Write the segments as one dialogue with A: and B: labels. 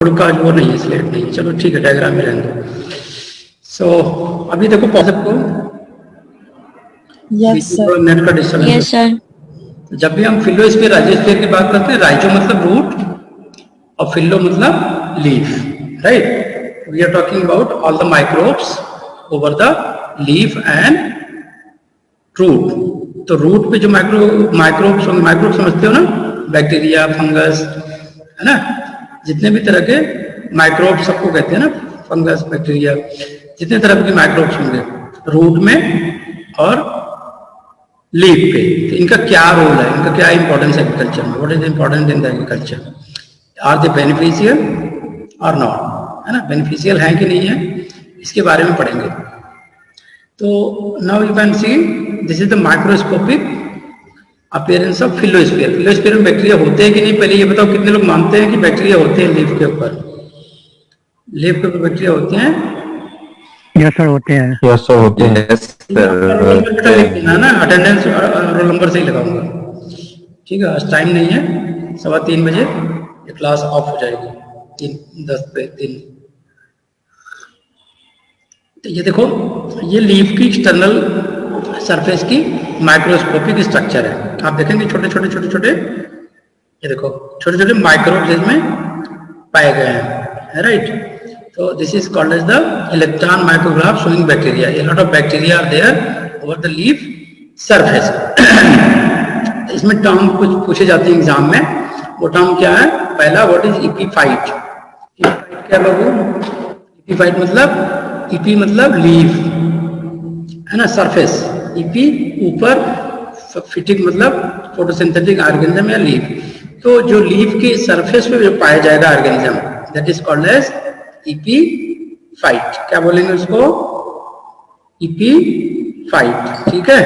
A: का वो नहीं है, स्लेट नहीं है। चलो ठीक है, डायग्राम में रहने दो। सो अभी देखो पॉजिटिव को
B: यस सर।
A: नेट का डिस्टर्बेंस।
C: Yes sir.
A: जब भी हम फिलोस्फीयर राइजोस्फीयर की बात करते हैं, राइजो मतलब रूट और फिलो मतलब leaf, right. We are talking about all the microbes over the leaf and root. तो रूट पे जो माइक्रोब्स होंगे, माइक्रोब समझते हो ना, बैक्टीरिया, फंगस, है ना, जितने भी तरह के माइक्रोब सबको कहते हैं ना, फंगस, बैक्टीरिया, जितने तरह के माइक्रोब्स होंगे रूट में और लीफ पे। तो इनका क्या रोल है, इनका क्या इंपॉर्टेंस है एग्रीकल्चर में? What is important in the agriculture? Are they beneficial और नॉट, है ना, बेनिफिशियल है कि नहीं है, इसके बारे में पढ़ेंगे। तो now you can see this is the microscopic appearance of phyllosphere. Phyllosphere में बैक्टीरिया होते हैं कि नहीं, पहले ये बताओ कितने लोग मानते हैं कि बैक्टीरिया होते हैं लीफ के ऊपर? लीफ के ऊपर बैक्टीरिया होते हैं?
D: यस सर होते हैं।
E: यस सर होते हैं।
A: बेटा लिख देना ना, अटेंडेंस रोल नंबर से ही लगाऊंगा, ठीक है। आज टाइम नहीं है, 3:15 बजे ये क्लास ऑफ हो जाएगी, 3:10 पे 3। तो ये देखो, ये लीफ की एक्सटर्नल सरफेस की माइक्रोस्कोपिक स्ट्रक्चर है। आप देखेंगे छोटे छोटे छोटे छोटे, ये देखो छोटे छोटे माइक्रोब्स इसमें पाए गए हैं, राइट। तो this is called as the electron micrograph showing bacteria. A lot of bacteria are there over the leaf surface. इसमें टर्म कुछ पूछे जाते हैं एग्जाम में, वो टर्म क्या है? पहला, व्हाट इज इपीफाइट? इपीफाइट क्या बाबू? इपीफाइट मतलब, इपी मतलब लीफ, है ना, सरफेस, इपी ऊपर, फिटिक मतलब फोटोसिंथेटिक ऑर्गेनिज्म या लीफ। तो जो लीफ के सरफेस पे जो पाया जाएगा organism, that is called as epiphyte. क्या बोलेंगे उसको? इपीफाइट, ठीक है।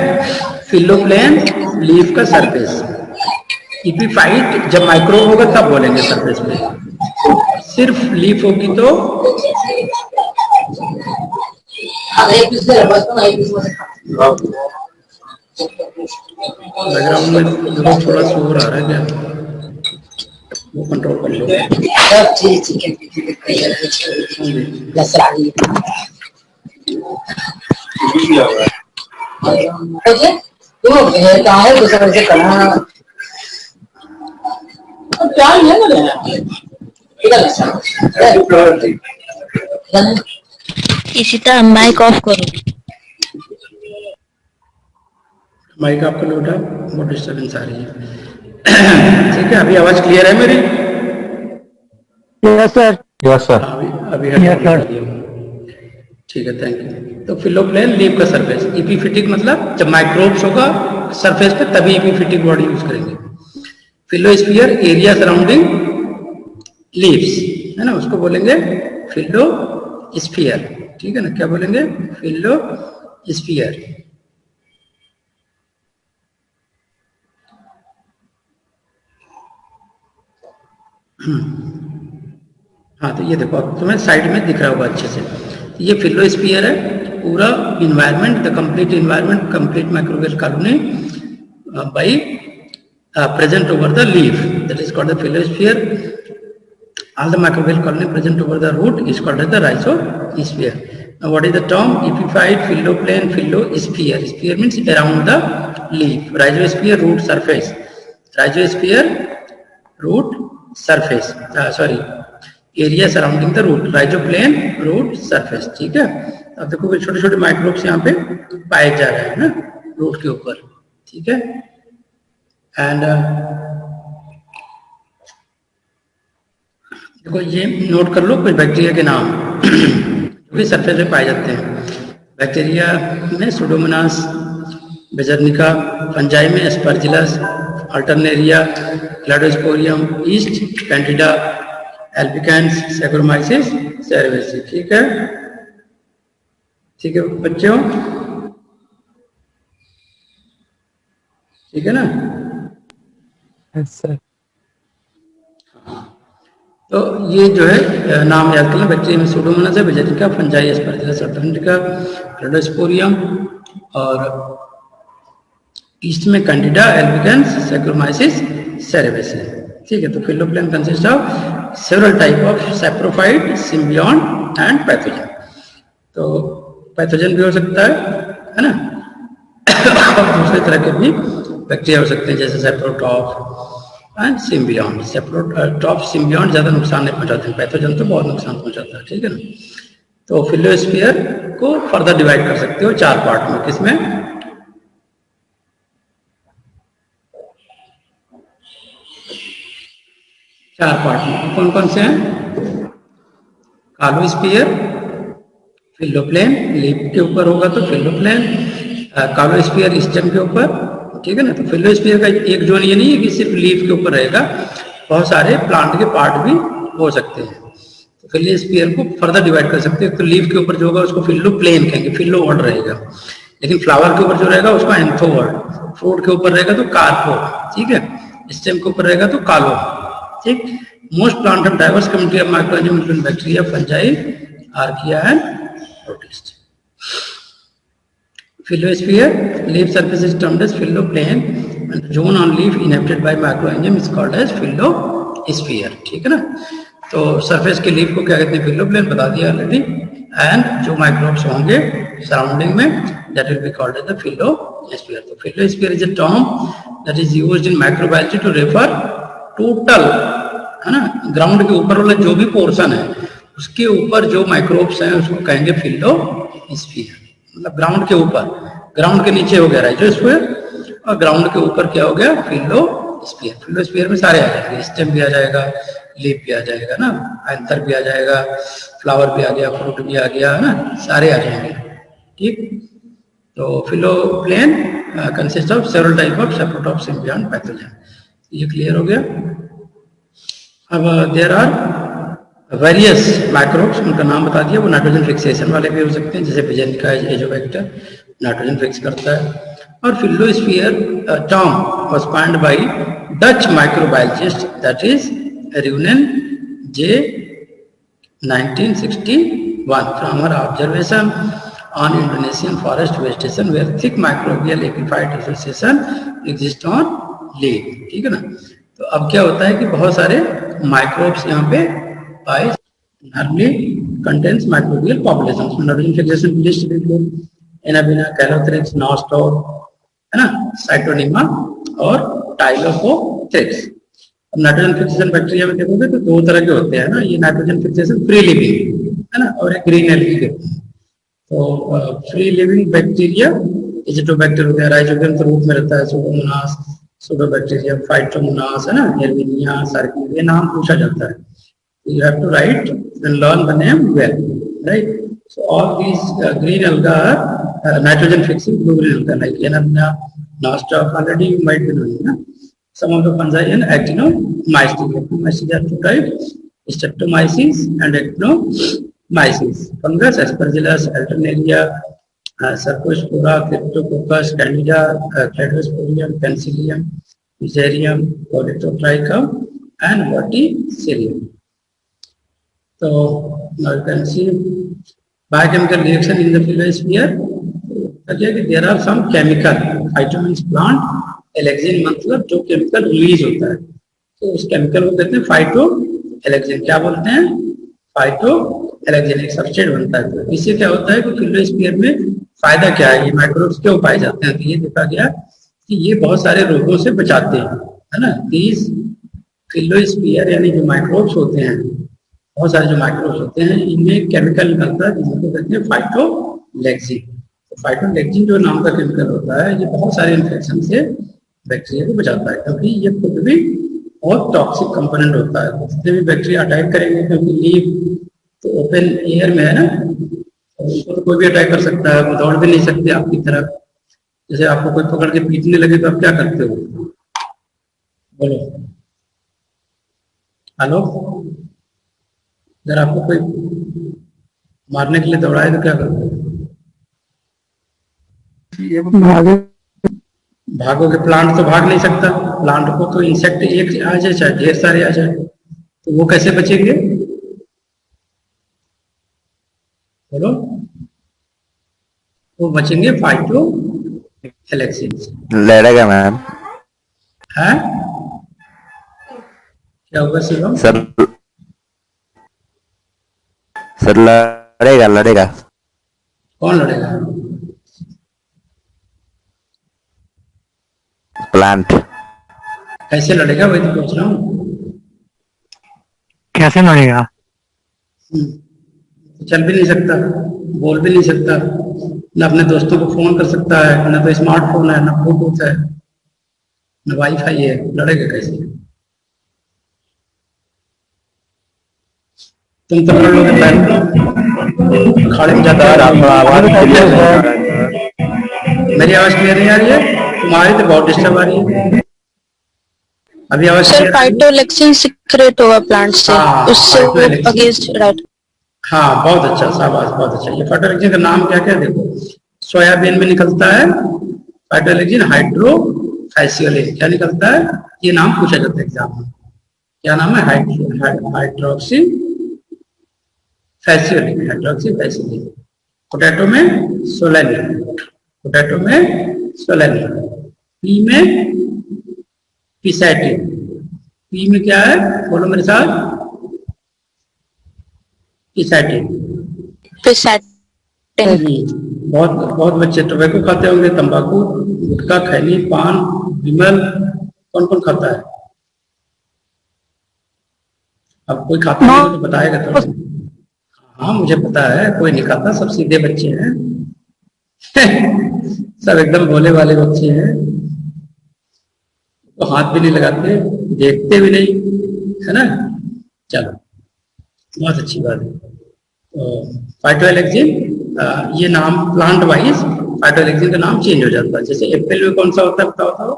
A: फिलोप्लेन लीफ का सरफेस। इपीफाइट जब माइक्रोब होगा तब बोलेंगे सरफेस पे, सिर्फ लीफ होगी तो बैकग्राउंड में देखो थोड़ा शोर आ रहा है, क्या वो कंट्रोल कर लो।
C: इसी तरह माइक ऑफ करो।
A: माइक आपका लोटा, बहुत डिस्टर्बेंस आ रही है। ठीक है, अभी आवाज क्लियर है मेरी?
D: Yes sir.
E: Yes sir.
A: अभी
D: Yes, sir.
A: ठीक है, थैंक यू। तो फिलोप्लेन लीफ का सरफेस। इपीफिटिक मतलब जब माइक्रोब्स होगा सरफेस पे तभी इपीफिटिक वर्ड यूज करेंगे। फिलोस्फीयर एरिया सराउंडिंग लीव्स, है ना, उसको बोलेंगे फिलोस्फीयर, ठीक है ना। क्या बोलेंगे? फिलोस्फीयर। हाँ, तो ये देखो अब तुम्हें साइड में दिख रहा होगा अच्छे से, ये फिलोस्फीयर है, पूरा environment, the complete environment, complete microbial colony by present over the leaf, that is called the philosphere. All the microbial colony present over the root is called as the rhizosphere. Now what is the term? Epiphyte, phylloplane, phyllosphere. Sphere means around the leaf. Rhizosphere, root surface. Rhizosphere, root surface. Sorry, area surrounding the root. Rhizoplane, root surface. ठीक है। अब देखो छोटे छोटे microbes यहाँ पे पाए जा रहे हैं ना रूट के ऊपर, ठीक है। एंड देखो ये नोट कर लो कुछ बैक्टीरिया के नाम जो कि सरफेस पे पाए जाते हैं। बैक्टीरिया में सुडोमोनास, बेजर्निका, फंजाई में aspergillus, alternaria, cladosporium, yeast, candida, albicans, saccharomyces cerevisiae, ठीक है। ठीक है बच्चों, ठीक है ना।
D: सर
A: तो ये जो है नाम याद करना। बैक्टीरिया में सुडोमोनास है, beijerinckia, fungi, aspergillus, alternaria, cladosporium, और ईस्ट में कैंडिडा, एल्बिकेंस, सैक्रोमाइसिस सेरेवेसी। ठीक है, तो phylloplane consist of several type of saprophyte, symbiont and pathogen. तो पैथोजन भी हो सकता है ना, और दूसरे तरह के भी बैक्टीरिया हो सकते हैं जैसे सेप्रोटॉफ एंड सिम्बियॉन्ट। सेप्रोटॉफ सिम्बियॉन्ट ज्यादा नुकसान नहीं पहुंचाते हैं, पैथोजन तो बहुत नुकसान पहुंचाता है, ठीक है ना। तो फिलोस्फीयर को फर्दर डिवाइड कर सकते हो 4 पार्ट में, किसमें? 4 पार्ट में। कौन कौन से हैं? कालोस्फीयर, फिलोप्लेन, लीफ के ऊपर होगा तो फिलोप्लेन, कालोस्फीयर स्टेम के ऊपर, ठीक है ना। तो फिलोस्फीयर का एक जोन ये नहीं है कि सिर्फ लीफ के ऊपर रहेगा, बहुत सारे प्लांट के पार्ट भी हो सकते हैं। तो फिलोस्फीयर को फर्दर डिवाइड कर सकते हैं। तो लीफ के ऊपर जो होगा उसको फिलोप्लेन कहेंगे, फिलो वर्ड रहेगा। लेकिन फ्लावर के ऊपर जो रहेगा उसका एंथो वर्ड, फ्रूट के ऊपर रहेगा तो कार्पो, ठीक है, स्टेम के ऊपर रहेगा तो कालो, ठीक। Most plant of diverse community of microorganism including bacteria, fungi, archaea and protist. Philosphere, leaf surface is termed as philoplane and zone on leaf inhabited by microorganism is called as philosphere, ठीक है ना। तो surface के leaf को क्या कहते हैं? फिलोप्लेन, बता दिया ऑलरेडी। एंड जो माइक्रोब्स होंगे सराउंडिंग में that will be called as the philosphere. तो philosphere is a term that is used in microbiology to refer total, है ना, ग्राउंड के ऊपर वाला जो भी पोर्शन है उसके ऊपर जो माइक्रोब्स हैं उसको कहेंगे फिलोस्फीयर। मतलब ग्राउंड के ऊपर, ग्राउंड के नीचे हो गया राइजोस्फीयर और ग्राउंड के ऊपर क्या हो गया? फिलोस्फीयर। फिलोस्फीयर में सारे आ जाएंगे, स्टेम भी आ जाएगा, लीफ भी आ जाएगा ना, एंथर भी आ जाएगा, फ्लावर भी आ गया, फ्रूट भी आ गया, है ना, सारे आ जाएंगे, ठीक। तो phylloplane consist of several type of saprotroph, symbiont, pathogen. ये क्लियर हो गया। अब देयर आर वेरियस माइक्रोब्स, उनका नाम बता दिया। वो नाइट्रोजन फिक्सेशन वाले भी हो सकते हैं, जैसे पिजेनिका एजोबैक्टर नाइट्रोजन फिक्स करता है। और phyllosphere term was coined by Dutch microbiologist that is Runen J 1961 from our observation on Indonesian forest vegetation where thick microbial epiphyte association exist on leaf, ठीक है ना। तो अब क्या होता है कि बहुत सारे माइक्रोब्स यहाँ पे पाए, नॉर्मली कंटेन्स माइक्रोबियल पॉपुलेशन। उसमें नाइट्रोजन फिक्सेशन की लिस्ट देख लो, एनाबिना, कैलोथ्रिक्स, नॉस्टोर, है ना, साइटोनिमा और टाइलोफोथ्रिक्स। अब नाइट्रोजन फिक्सेशन बैक्टीरिया में देखोगे तो 2 तरह के होते हैं ना, ये नाइट्रोजन फिक्सेशन फ्री लिविंग, है ना, और एक ग्रीन एल्गी के। तो फ्री लिविंग बैक्टीरिया एजिटोबैक्टर हो गया, राइजोबियम के रूप में रहता है, सुडोमोनास, सुडोबैक्टीरियम, फाइटोमोनास, है ना, हेर्बिनिया, सार्किनिया, ये नाम पूछा जाता है। You have to write and learn the name well, right? So all these green alga are nitrogen fixing blue green alga, like Enamina, Nostoc, already you might be knowing, na? Some of the fungi and actinomycetes. Actinomycetes are 2 types, Streptomyces and Actinomyces. Fungus, Aspergillus, Alternaria, Sarcospora, Cryptococcus, Candida, Cladosporium, Penicillium, Fusarium, Polytotrichum, and Verticillium. So now you can see biochemical reaction in the philosphere. Okay, there are some chemical phytomeans plant alexin, मतलब जो chemical release होता है, तो उस chemical को कहते हैं phyto alexin. क्या बोलते हैं? फाइटो एलेक्सिन, एक सबस्ट्रेट बनता है। तो इससे क्या होता है कि फिलोस्फीयर में फायदा क्या है, ये माइक्रोब्स क्यों पाए जाते हैं? तो ये देखा गया कि ये बहुत सारे रोगों से बचाते हैं, है ना। दीज फिलोस्फीयर यानी जो माइक्रोब्स होते हैं, बहुत सारे जो माइक्रोब्स होते हैं, इनमें केमिकल निकलता है जिसको कहते हैं फाइटोलेक्सिन। तो फाइटोलेक्सिन जो नाम का केमिकल होता है, ये बहुत सारे इन्फेक्शन से बैक्टीरिया को बचाता है, क्योंकि ये खुद भी बहुत टॉक्सिक कंपोनेंट होता है। जितने भी बैक्टीरिया अटैक करेंगे, क्योंकि लीफ तो ओपन एयर में है ना, तो उसको तो कोई भी अटैक कर सकता है, वो दौड़ भी नहीं सकते आपकी तरफ। जैसे आपको कोई पकड़ के पीटने लगे तो आप क्या करते हो? बोलो, हेलो। अगर आपको कोई मारने के लिए दौड़ाए तो क्या करते हो? भागोगे। प्लांट तो भाग नहीं सकता, प्लांट को तो इंसेक्ट एक आ जाए चाहे ढेर सारे आ जाए, तो वो कैसे बचेंगे? बोलो, वो बचेंगे फाइटो एलेक्सिन से।
B: लड़ेगा मैम
A: है क्या होगा शिवम?
B: सर सर लड़ेगा लड़ेगा
A: कौन लड़ेगा?
B: प्लांट।
A: कैसे लड़ेगा वही तो पूछ रहा हूँ।
D: कैसे लड़ेगा?
A: चल भी नहीं सकता, बोल भी नहीं सकता, ना अपने दोस्तों को फोन कर सकता है, ना तो स्मार्टफोन है, ना ब्लूटूथ है, ना वाईफाई है, लड़ेगा कैसे? तुम तो लड़ लोगे पैर अखाड़े में जाता है।
B: आवाज क्लियर नहीं आ रहा है।
A: मेरी आवाज क्लियर नहीं आ रही है? तुम्हारी तो बहुत डिस्टर्ब आ रही है। अभी आवाज
C: सर
A: क्लियर आ रही है?
C: फाइटोलेक्सिन सीक्रेट होगा प्लांट से,
A: हाँ,
C: उससे वो
A: फाइटोलेक्सिन।
C: Against right.
A: हाँ, बहुत अच्छा, शाबाश, बहुत अच्छा। ये फाइटोलेक्सिन का नाम क्या क्या देखो, सोयाबीन में निकलता है फाइटोलेक्सिन हाइड्रोफैसियोलेट। क्या निकलता है? ये नाम पूछा जाता है एग्जाम में। क्या नाम है? Hydroxy phaseolic, hydroxy phaseolic. Potato में सोलेनियम, पोटैटो में सोलेनियम। पी में पिसैटिन। पी में क्या है? बोलो मेरे साथ, पिसैटिन। बहुत बहुत बच्चे टोबैको खाते होंगे, तंबाकू, गुटखा, खैनी, पान, विमल, कौन कौन खाता है? अब कोई खाता नहीं हो तो बताएगा तो। हाँ मुझे पता है, कोई नहीं खाता, सब सीधे बच्चे हैं। सब एकदम भोले वाले बच्चे हैं, तो हाथ भी नहीं लगाते, देखते भी नहीं, है ना? चलो, बहुत अच्छी बात है। तो फाइटोलेक्सिन, ये नाम प्लांट वाइज फाइटोलेक्सिन का नाम चेंज हो जाता है। जैसे एप्पल में कौन सा होता है बताओ?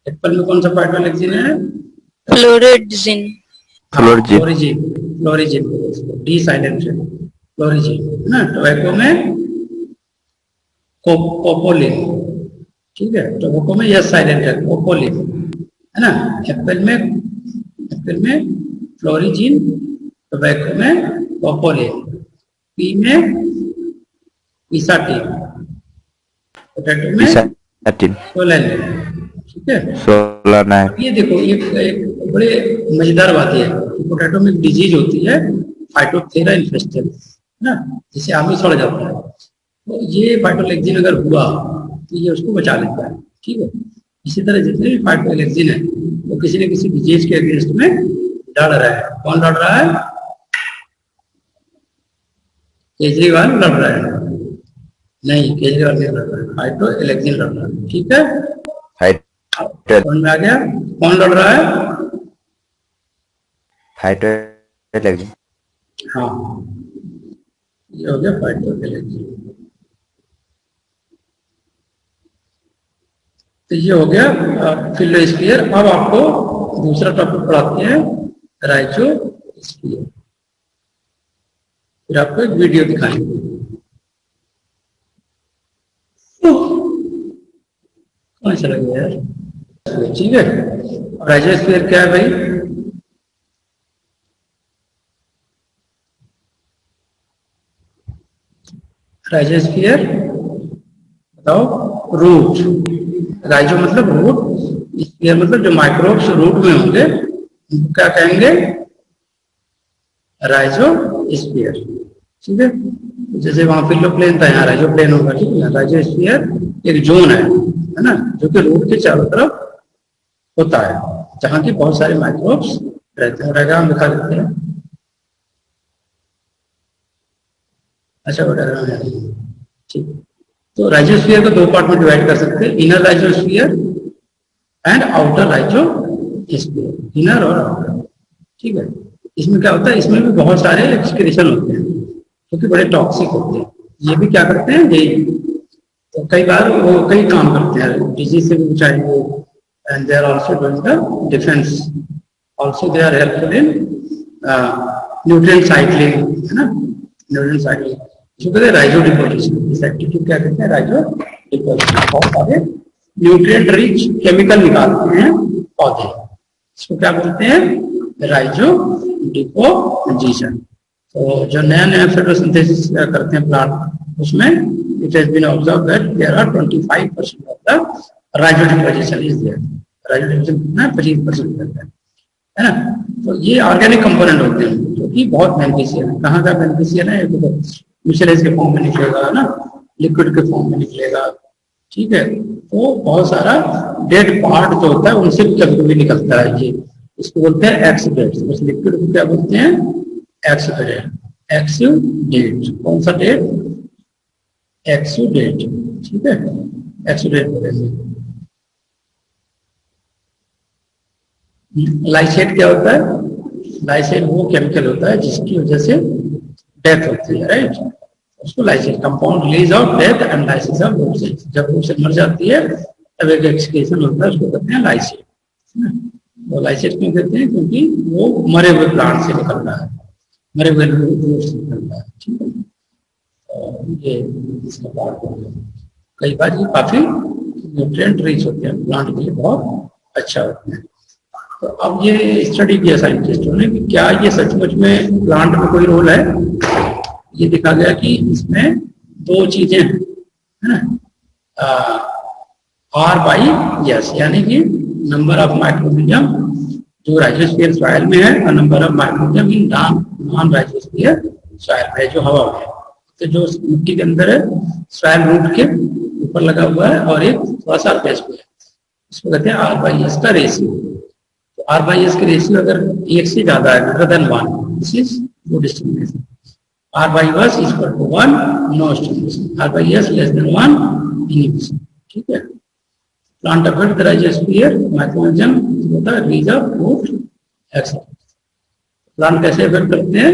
A: एप्पल में कौन सा फाइटोलेक्सिन है?
C: फ्लोरिडजिन।
A: फ्लोरिजिन, फ्लोरिजिन, डी साइलेंट है, फ्लोरिजिन, है ना? टोबैको में कोपोलिन, ठीक है? टोबैको में यस साइलेंट है, कोपोलिन, है ना? एप्पल में फ्लोरिजिन, टोबैको में कोपोलिन, पी में पिसाटिन, पोटैटो में सोलेनियम, ठीक है?
B: सोलेनाइट।
A: ये देखो, एक बड़े मजेदार बात है, पोटैटो में डिजीज होती है फाइटोप्थेरा इन्फेस्टन, है ना? जिसे आलू सड़ जाता है। तो ये फाइटोलेक्सिन अगर हुआ तो ये उसको बचा लेता है, ठीक है? इसी तरह जितने भी फाइटोलेक्सिन है वो किसी न किसी डिजीज के अगेंस्ट में लड़ रहा है। कौन लड़ रहा है? केजरीवाल लड़ रहा है? नहीं, केजरीवाल नहीं लड़ रहा है, फाइटोलेक्सिन लड़ रहा है, ठीक है? समझ में आ गया कौन लड़ रहा है?
B: फाइटोलेक्सिन।
A: हाँ, ये हो गया फाइटोलेक्सिन। तो ये हो गया फिलोस्फीयर। अब आपको दूसरा टॉपिक पढ़ाते हैं, राइजोस्फीयर। फिर आपको एक वीडियो दिखाएंगे। कौन सा लगे यार? ठीक है, राइजोस्फीयर क्या है भाई? राइजोस्फीयर बताओ। रूट, राइजो मतलब रूट, स्फीयर मतलब जो माइक्रोब्स रूट में होंगे उनको क्या कहेंगे? राइजो स्फीयर, ठीक है? जैसे वहां फिलो प्लेन था, यहाँ राइजो प्लेन होगा, ठीक है? राइजो स्फीयर एक जोन है ना, जो कि रूट के चारों तरफ होता है, जहां की बहुत सारे माइक्रोब्स रहते हैं। डायग्राम दिखा देते हैं। अच्छा, वो डायग्राम है, ठीक। तो राइजोस्फीयर को दो पार्ट में डिवाइड कर सकते हैं, inner rhizosphere and outer rhizosphere, inner और आउटर, ठीक है? इसमें क्या होता है? इसमें भी बहुत सारे एक्सक्रीशन होते हैं जो कि बड़े टॉक्सिक होते हैं। ये भी क्या करते हैं? यही, तो कई बार वो कई काम करते हैं, डिजीज से भी बचाएंगे, and they are also doing the defence, also they are helpful in nutrient cycling, है ना? न्यूट्रिएंट साइक्लिंग, इसको कहते हैं राइजो डिपोजिशन। इस एक्टिविटी क्या कहते हैं? राइजो डिपोजिशन। बहुत सारे न्यूट्रिएंट रिच केमिकल निकालते हैं पौधे, इसको क्या बोलते हैं? राइजो डिपोजिशन। तो जो नया नया फोटोसिंथेसिस करते हैं प्लांट, उसमें it has been observe that there are 25% of the rhizodeposition is there. Rhizodeposition कितना है? 25% रहता है। है ना। तो ये ऑर्गेनिक कंपोनेंट होते हैं जो कि बहुत बेनिफिशियल है। कहाँ का बेनिफिशियल है, म्यूचुअलाइज के फॉर्म में निकलेगा ना, लिक्विड के फॉर्म में निकलेगा, ठीक है। तो बहुत सारा डेड पार्ट जो होता है उनसे भी कभी कभी निकलता है ये, इसको बोलते हैं एक्सुडेट। बस लिक्विड को क्या बोलते हैं, एक्सुडेट। एक्सुडेट कौन सा डेट, एक्सुडेट, ठीक है, एक्सुडेट बोलेंगे। लाइसेट क्या होता है, लाइसेट वो केमिकल होता है जिसकी वजह से डेथ होती है, राइट, उसको lysate, compound release of death and lysis of root cells. जब रूट सेल मर जाती है तब एक एक्सक्रीशन होता है, उसको कहते हैं लाइसेट। वो लाइसेट क्यों कहते हैं, क्योंकि वो मरे हुए प्लांट से निकल रहा है, मरे हुए रूट से निकल रहा है, ठीक है। ये इसका पार्ट हो गया। कई बार ये काफी न्यूट्रिएंट रिच होते हैं, प्लांट के लिए बहुत अच्छा होता है। तो अब ये स्टडी किया साइंटिस्टों ने कि क्या ये सचमुच में प्लांट में कोई रोल है। ये देखा गया कि इसमें दो चीजें हैं, है ना, आर बाई एस, यानी कि नंबर ऑफ माइक्रोनिज्म जो राइजोस्फीयर सॉइल में है और number of माइक्रोनिज्म in non rhizosphere soil में, जो हवा में है। तो जो मिट्टी के अंदर है सॉइल रूट के ऊपर लगा हुआ है और एक थोड़ा सा सरफेस पे है, इसको कहते हैं आर बाई एस का रेशियो। तो आर बाई एस का रेशियो अगर एक से ज्यादा है, greater than 1, this is good stimulation. R by S is equal to 1, no stimulation. R by S less than 1, inhibition. ठीक है। Plant affect the rhizosphere, microorganism होता है release of root exudates. Plant कैसे affect करते हैं,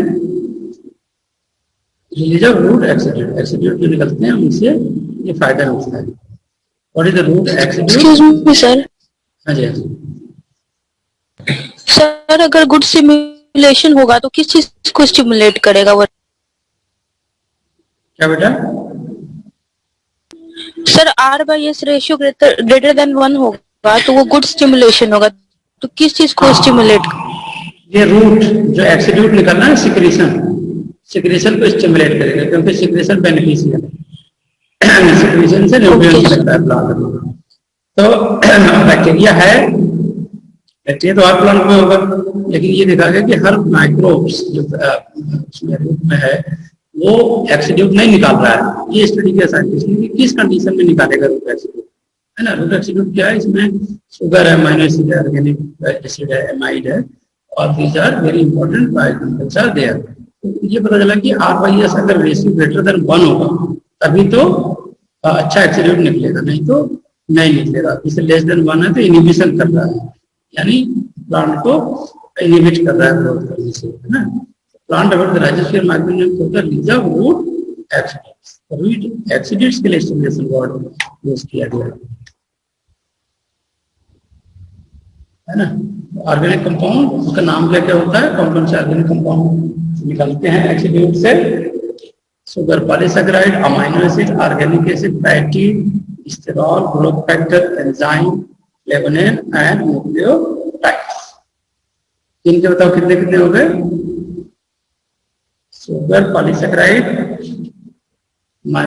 A: release of root exudate, exudate जो निकलते हैं उनसे ये फायदा मिलता है। What is the root exudate?
C: Excuse me, sir.
A: हाँ जी, हाँ जी।
C: सर अगर गुड स्टिमुलेशन होगा तो किस चीज को स्टिमुलेट करेगा वो?
A: क्या बेटा?
C: Sir R by S ratio greater than 1 होगा तो वो गुड स्टिमुलेशन होगा, तो किस चीज को स्टिमुलेट?
A: ये रूट जो एक्सीड्यूट निकलना है, सिक्रेशन को स्टिमुलेट करेगा, क्योंकि सिक्रेशन बेनिफिशियल है। सिक्रेशन से न्यूट्रिएंट्स मिलता है प्लांट में। तो बैक्टीरिया है, बैक्टीरिया तो हर प्लांट में होगा, लेकिन ये देखा गया कि हर माइक्रोब्स जो उसमें रूट में है वो एक्सीड्यूट नहीं निकाल रहा है। ये स्टडी किया साइंटिस्ट ने कि किस कंडीशन में निकालेगा रूट एक्सीड्यूट, है ना। रूट एक्सीड्यूट क्या है, इसमें शुगर है, अमीनो एसिड है, ऑर्गेनिक एसिड है, एमाइड है, और these are very important biochemicals are there. तो ये पता चला कि आर बाई एस अगर रेशियो ग्रेटर देन 1 होगा तभी तो अच्छा एक्सीड्यूट निकलेगा, नहीं तो नहीं निकलेगा। इसे लेस देन 1 है तो इनहिबिशन कर रहा है, यानी प्लांट को इनहिबिट कर रहा है ग्रोथ करने से, है ना। प्लांट अगर राइजोस्फीयर माइक्रोनिज्म को रिलीज ऑफ रूट एक्सीडेट्स, रूट एक्सीडेट्स के लिए स्टिमुलेशन वर्ड यूज किया गया है ना। ऑर्गेनिक कंपाउंड उसका नाम क्या होता है, कौन से ऑर्गेनिक कंपाउंड निकलते हैं एक्सीड्यूट से? Sugar, polysaccharide, amino acid, organic acid, fatty, sterol, growth factor, enzyme, flavonoid and nucleotides. इनके बताओ कितने कितने हो गए? Sugar, polysaccharide,